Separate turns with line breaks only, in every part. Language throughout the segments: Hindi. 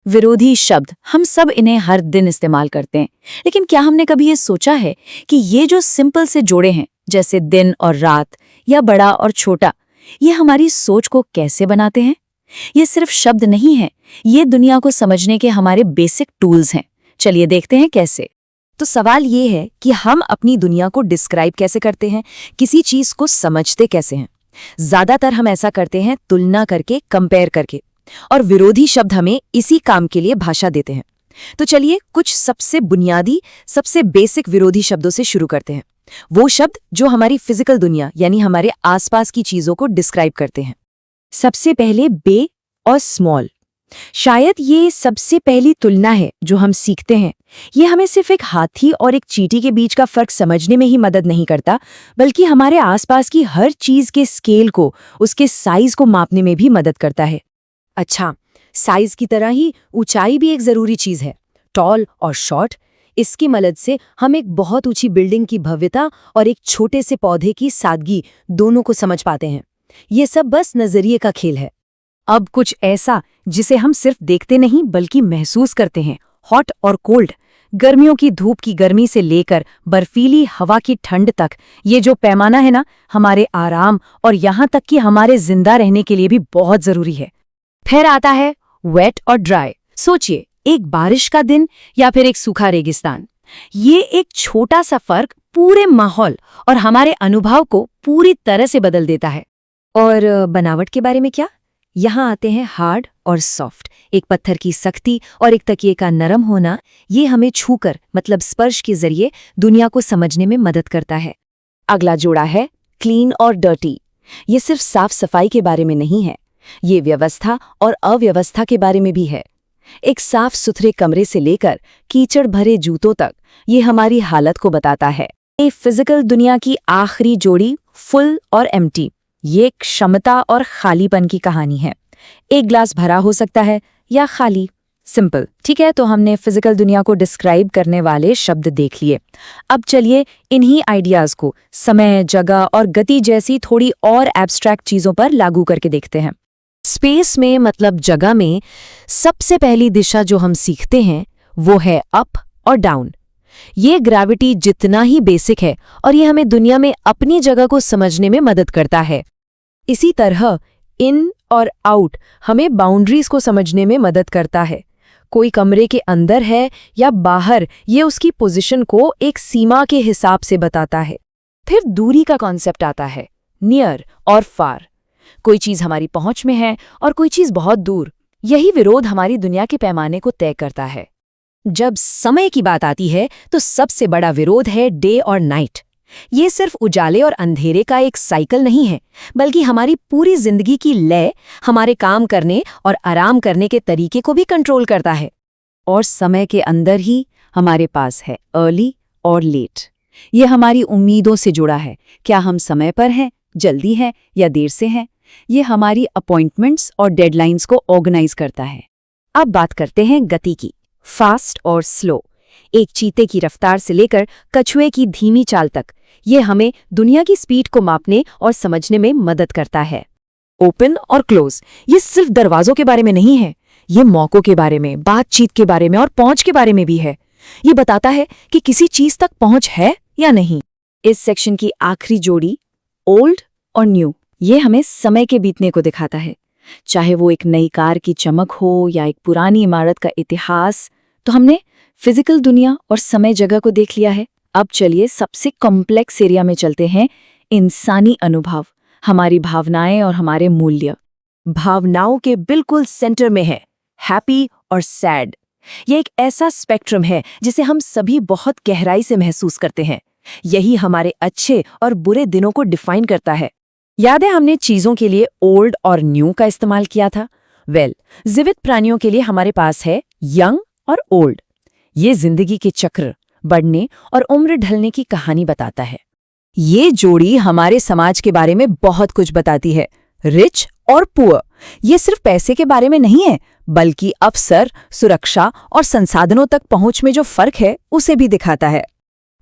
विरोधी शब्द हम सब इन्हें हर दिन इस्तेमाल करते हैं, लेकिन क्या हमने कभी ये सोचा है कि ये जो सिंपल से जोड़े हैं, जैसे दिन और रात या बड़ा और छोटा, ये हमारी सोच को कैसे बनाते हैं? ये सिर्फ शब्द नहीं है, ये दुनिया को समझने के हमारे बेसिक टूल्स हैं। चलिए देखते हैं कैसे।
तो सवाल ये है कि हम अपनी दुनिया को डिस्क्राइब कैसे करते हैं, किसी चीज को समझते कैसे हैं। ज्यादातर हम ऐसा करते हैं तुलना करके, कंपेयर करके, और विरोधी शब्द हमें इसी काम के लिए भाषा देते हैं। तो चलिए कुछ सबसे बुनियादी, सबसे बेसिक विरोधी शब्दों से शुरू करते हैं। वो शब्द जो हमारी फिजिकल दुनिया यानी हमारे आसपास की चीजों को डिस्क्राइब करते हैं। सबसे पहले बे और स्मॉल। शायद ये सबसे पहली तुलना है जो हम सीखते हैं। ये हमें सिर्फ एक हाथी और एक चींटी के बीच का फर्क समझने में ही मदद नहीं करता, बल्कि हमारे आसपास की हर चीज के स्केल को, उसके साइज को मापने में भी मदद करता है। अच्छा, साइज की तरह ही ऊंचाई भी एक जरूरी चीज है। टॉल और शॉर्ट, इसकी मदद से हम एक बहुत ऊंची बिल्डिंग की भव्यता और एक छोटे से पौधे की सादगी दोनों को समझ पाते हैं। ये सब बस नजरिए का खेल है। अब कुछ ऐसा जिसे हम सिर्फ देखते नहीं बल्कि महसूस करते हैं, हॉट और कोल्ड। गर्मियों की धूप की गर्मी से लेकर बर्फीली हवा की ठंड तक, ये जो पैमाना है ना, हमारे आराम और यहाँ तक कि हमारे जिंदा रहने के लिए भी बहुत जरूरी है। फिर आता है वेट और ड्राई। सोचिए, एक बारिश का दिन या फिर एक सूखा रेगिस्तान। ये एक छोटा सा फर्क पूरे माहौल और हमारे अनुभव को पूरी तरह से बदल देता है। और बनावट के बारे में क्या? यहाँ आते हैं हार्ड और सॉफ्ट। एक पत्थर की सख्ती और एक तकिए का नरम होना, ये हमें छूकर, मतलब स्पर्श के जरिए दुनिया को समझने में मदद करता है। अगला जोड़ा है क्लीन और डर्टी। ये सिर्फ साफ सफाई के बारे में नहीं है, ये व्यवस्था और अव्यवस्था के बारे में भी है। एक साफ सुथरे कमरे से लेकर कीचड़ भरे जूतों तक, ये हमारी हालत को बताता है। ये फिजिकल दुनिया की आखिरी जोड़ी, फुल और एम्प्टी, ये क्षमता और खालीपन की कहानी है। एक ग्लास भरा हो सकता है या खाली, सिंपल। ठीक है, तो हमने फिजिकल दुनिया को डिस्क्राइब करने वाले शब्द देख लिए। अब चलिए इन्हीं आइडियाज को समय, जगह और गति जैसी थोड़ी और एब्स्ट्रैक्ट चीजों पर लागू करके देखते हैं। स्पेस में, मतलब जगह में, सबसे पहली दिशा जो हम सीखते हैं वो है अप और डाउन। ये ग्रेविटी जितना ही बेसिक है और ये हमें दुनिया में अपनी जगह को समझने में मदद करता है। इसी तरह इन और आउट हमें बाउंड्रीज को समझने में मदद करता है। कोई कमरे के अंदर है या बाहर, ये उसकी पोजीशन को एक सीमा के हिसाब से बताता है। फिर दूरी का कॉन्सेप्ट आता है, नियर और फार। कोई चीज हमारी पहुंच में है और कोई चीज बहुत दूर। यही विरोध हमारी दुनिया के पैमाने को तय करता है। जब समय की बात आती है तो सबसे बड़ा विरोध है डे और नाइट। ये सिर्फ उजाले और अंधेरे का एक साइकिल नहीं है, बल्कि हमारी पूरी जिंदगी की लय, हमारे काम करने और आराम करने के तरीके को भी कंट्रोल करता है। और समय के अंदर ही हमारे पास है अर्ली और लेट। ये हमारी उम्मीदों से जुड़ा है। क्या हम समय पर हैं, जल्दी हैं या देर से हैं? ये हमारी अपॉइंटमेंट्स और डेडलाइंस को ऑर्गेनाइज करता है। अब बात करते हैं गति की, फास्ट और स्लो। एक चीते की रफ्तार से लेकर कछुए की धीमी चाल तक, ये हमें दुनिया की स्पीड को मापने और समझने में मदद करता है। ओपन और क्लोज, ये सिर्फ दरवाजों के बारे में नहीं है, ये मौकों के बारे में, बातचीत के बारे में और पहुंच के बारे में भी है। ये बताता है कि किसी चीज तक पहुंच है या नहीं। इस सेक्शन की आखिरी जोड़ी ओल्ड और न्यू, ये हमें समय के बीतने को दिखाता है। चाहे वो एक नई कार की चमक हो या एक पुरानी इमारत का इतिहास। तो हमने फिजिकल दुनिया और समय जगह को देख लिया है। अब चलिए सबसे कॉम्प्लेक्स एरिया में चलते हैं, इंसानी अनुभव, हमारी भावनाएं और हमारे मूल्य। भावनाओं के बिल्कुल सेंटर में है हैप्पी और सैड। ये एक ऐसा स्पेक्ट्रम है जिसे हम सभी बहुत गहराई से महसूस करते हैं। यही हमारे अच्छे और बुरे दिनों को डिफाइन करता है। याद है हमने चीजों के लिए ओल्ड और न्यू का इस्तेमाल किया था? जीवित प्राणियों के लिए हमारे पास है यंग और ओल्ड। ये जिंदगी के चक्र, बढ़ने और उम्र ढलने की कहानी बताता है। ये जोड़ी हमारे समाज के बारे में बहुत कुछ बताती है। रिच और पुअर, ये सिर्फ पैसे के बारे में नहीं है, बल्कि अवसर, सुरक्षा और संसाधनों तक पहुंच में जो फर्क है उसे भी दिखाता है।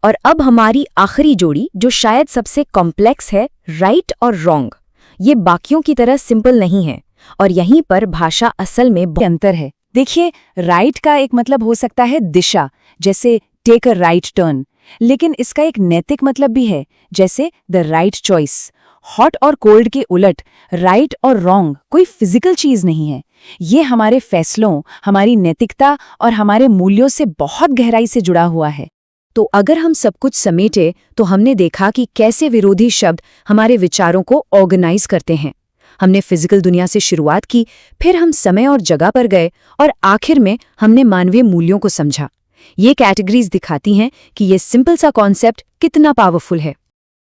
और अब हमारी आखिरी जोड़ी, जो शायद सबसे कॉम्प्लेक्स है, राइट और रॉन्ग। ये बाकियों की तरह सिंपल नहीं है और यहीं पर भाषा असल में अंतर है। देखिए, राइट का एक मतलब हो सकता है दिशा, जैसे टेक अ राइट टर्न, लेकिन इसका एक नैतिक मतलब भी है, जैसे द राइट चॉइस। हॉट और कोल्ड के उलट राइट और रॉन्ग कोई फिजिकल चीज नहीं है। ये हमारे फैसलों, हमारी नैतिकता और हमारे मूल्यों से बहुत गहराई से जुड़ा हुआ है।
तो अगर हम सब कुछ समेटे तो हमने देखा कि कैसे विरोधी शब्द हमारे विचारों को ऑर्गेनाइज करते हैं। हमने फिजिकल दुनिया से शुरुआत की, फिर हम समय और जगह पर गए और आखिर में हमने मानवीय मूल्यों को समझा। ये कैटेगरीज दिखाती हैं कि ये सिंपल सा कॉन्सेप्ट कितना पावरफुल है।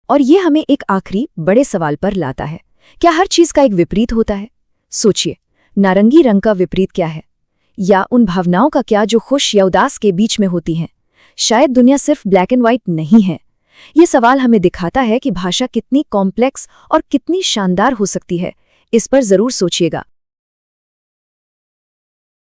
और ये हमें एक आखिरी बड़े सवाल पर लाता है, क्या हर चीज का एक विपरीत होता है? सोचिए, नारंगी रंग का विपरीत क्या है? या उन भावनाओं का क्या जो खुश या उदास के बीच में होती हैं? शायद दुनिया सिर्फ ब्लैक एंड व्हाइट नहीं है। ये सवाल हमें दिखाता है कि भाषा कितनी कॉम्प्लेक्स और कितनी शानदार हो सकती है। इस पर जरूर सोचिएगा।